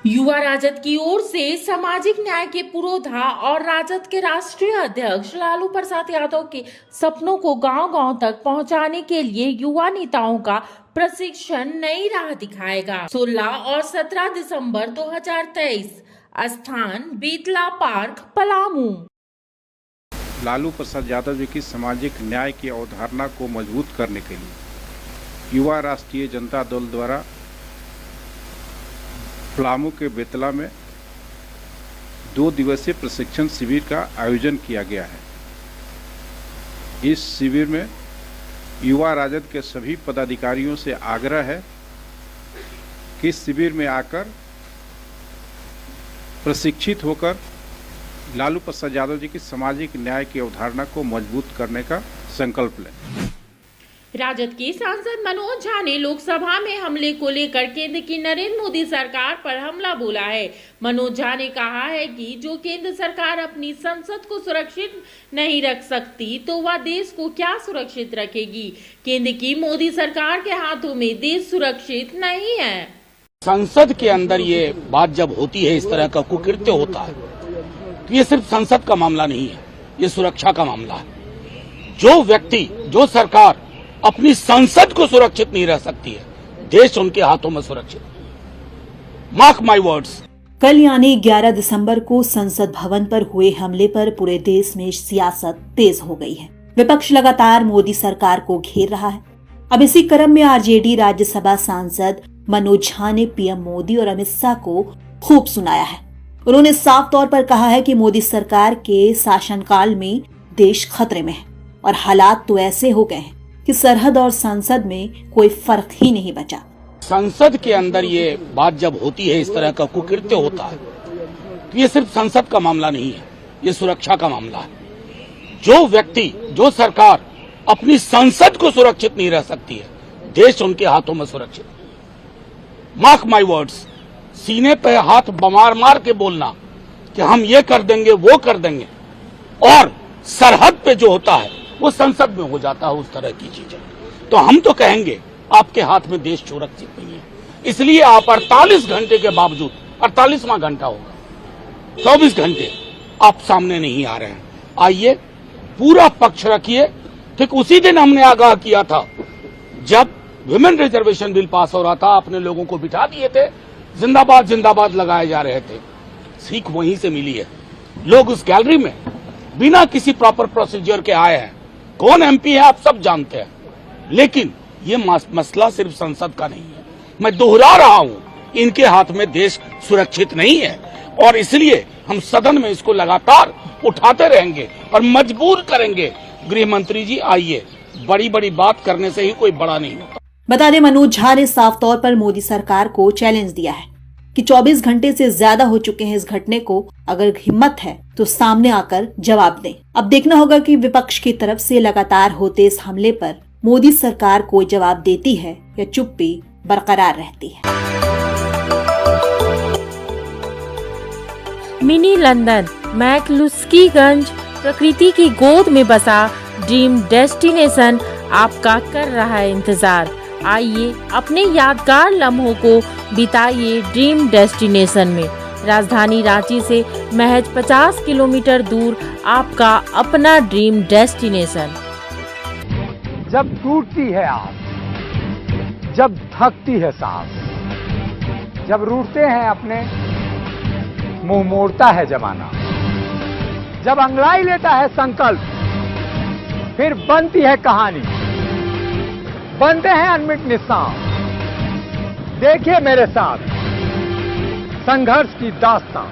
युवा राजद की ओर से सामाजिक न्याय के पुरोधा और राजद के राष्ट्रीय अध्यक्ष लालू प्रसाद यादव के सपनों को गांव-गांव तक पहुंचाने के लिए युवा नेताओं का प्रशिक्षण नई राह दिखाएगा। 16 और 17 दिसंबर 2023, स्थान बेतला पार्क, पलामू। लालू प्रसाद यादव जी की सामाजिक न्याय की अवधारणा को मजबूत करने के लिए युवा राष्ट्रीय जनता दल द्वारा पलामू के बेतला में 2 दिवसीय प्रशिक्षण शिविर का आयोजन किया गया है। इस शिविर में युवा राजद के सभी पदाधिकारियों से आग्रह है कि इस शिविर में आकर प्रशिक्षित होकर लालू प्रसाद यादव जी की सामाजिक न्याय की अवधारणा को मजबूत करने का संकल्प लें। राजद के सांसद मनोज झा ने लोकसभा में हमले को लेकर केंद्र की नरेंद्र मोदी सरकार पर हमला बोला है। मनोज झा ने कहा है कि जो केंद्र सरकार अपनी संसद को सुरक्षित नहीं रख सकती तो वह देश को क्या सुरक्षित रखेगी। केंद्र की मोदी सरकार के हाथों में देश सुरक्षित नहीं है। संसद के अंदर ये बात जब होती है, इस तरह का कुकृत्य होता है, तो ये सिर्फ संसद का मामला नहीं है, ये सुरक्षा का मामला है। जो व्यक्ति, जो सरकार अपनी संसद को सुरक्षित नहीं रह सकती है, देश उनके हाथों में सुरक्षित। Mark my words. कल यानी 11 दिसंबर को संसद भवन पर हुए हमले पर पूरे देश में सियासत तेज हो गई है। विपक्ष लगातार मोदी सरकार को घेर रहा है। अब इसी क्रम में आरजेडी राज्यसभा सांसद मनोज झा ने पीएम मोदी और अमित शाह को खूब सुनाया है। उन्होंने साफ तौर पर कहा है कि मोदी सरकार के शासनकाल में देश खतरे में है और हालात तो ऐसे हो गए हैं कि सरहद और संसद में कोई फर्क ही नहीं बचा। संसद के अंदर ये बात जब होती है, इस तरह का कुकृत्य होता है, तो ये सिर्फ संसद का मामला नहीं है, ये सुरक्षा का मामला है। जो व्यक्ति, जो सरकार अपनी संसद को सुरक्षित नहीं रह सकती है, देश उनके हाथों में सुरक्षित। Mark my words. सीने पे हाथ मार मार के बोलना कि हम ये कर देंगे, वो कर देंगे, और सरहद पे जो होता है वो संसद में हो जाता है, उस तरह की चीजें। तो हम तो कहेंगे आपके हाथ में देश सुरक्षित नहीं है, इसलिए आप 48 घंटे के बावजूद, 48वां घंटा होगा, 24 घंटे आप सामने नहीं आ रहे हैं। आइए, पूरा पक्ष रखिए। ठीक उसी दिन हमने आगाह किया था, जब विमेन रिजर्वेशन बिल पास हो रहा था, अपने लोगों को बिठा दिए थे, जिंदाबाद जिंदाबाद लगाए जा रहे थे। सीख वहीं से मिली है। लोग उस गैलरी में बिना किसी प्रॉपर प्रोसीजर के आए हैं। कौन एमपी है आप सब जानते हैं, लेकिन ये मसला सिर्फ संसद का नहीं है। मैं दोहरा रहा हूं, इनके हाथ में देश सुरक्षित नहीं है और इसलिए हम सदन में इसको लगातार उठाते रहेंगे और मजबूर करेंगे। गृह मंत्री जी, आइए, बड़ी बड़ी बात करने से ही कोई बड़ा नहीं होता। बता दें, मनोज झा ने साफ तौर पर मोदी सरकार को चैलेंज दिया है कि 24 घंटे से ज्यादा हो चुके हैं इस घटने को, अगर हिम्मत है तो सामने आकर जवाब दें। अब देखना होगा कि विपक्ष की तरफ से लगातार होते इस हमले पर मोदी सरकार कोई जवाब देती है या चुप्पी बरकरार रहती है। मिनी लंदन, मैक्लुस्कीगंज, प्रकृति की गोद में बसा ड्रीम डेस्टिनेशन आपका कर रहा है इंतजार। आइए, अपने यादगार लम्हों को बिताइए ड्रीम डेस्टिनेशन में। राजधानी रांची से महज 50 किलोमीटर दूर आपका अपना ड्रीम डेस्टिनेशन। जब टूटती है आस, जब थकती है सांस, जब रूठते हैं अपने, मुंह मोड़ता है जमाना, जब अंगड़ाई लेता है संकल्प, फिर बनती है कहानी, बनते हैं अनमिट निशान। देखिए मेरे साथ संघर्ष की दास्तां।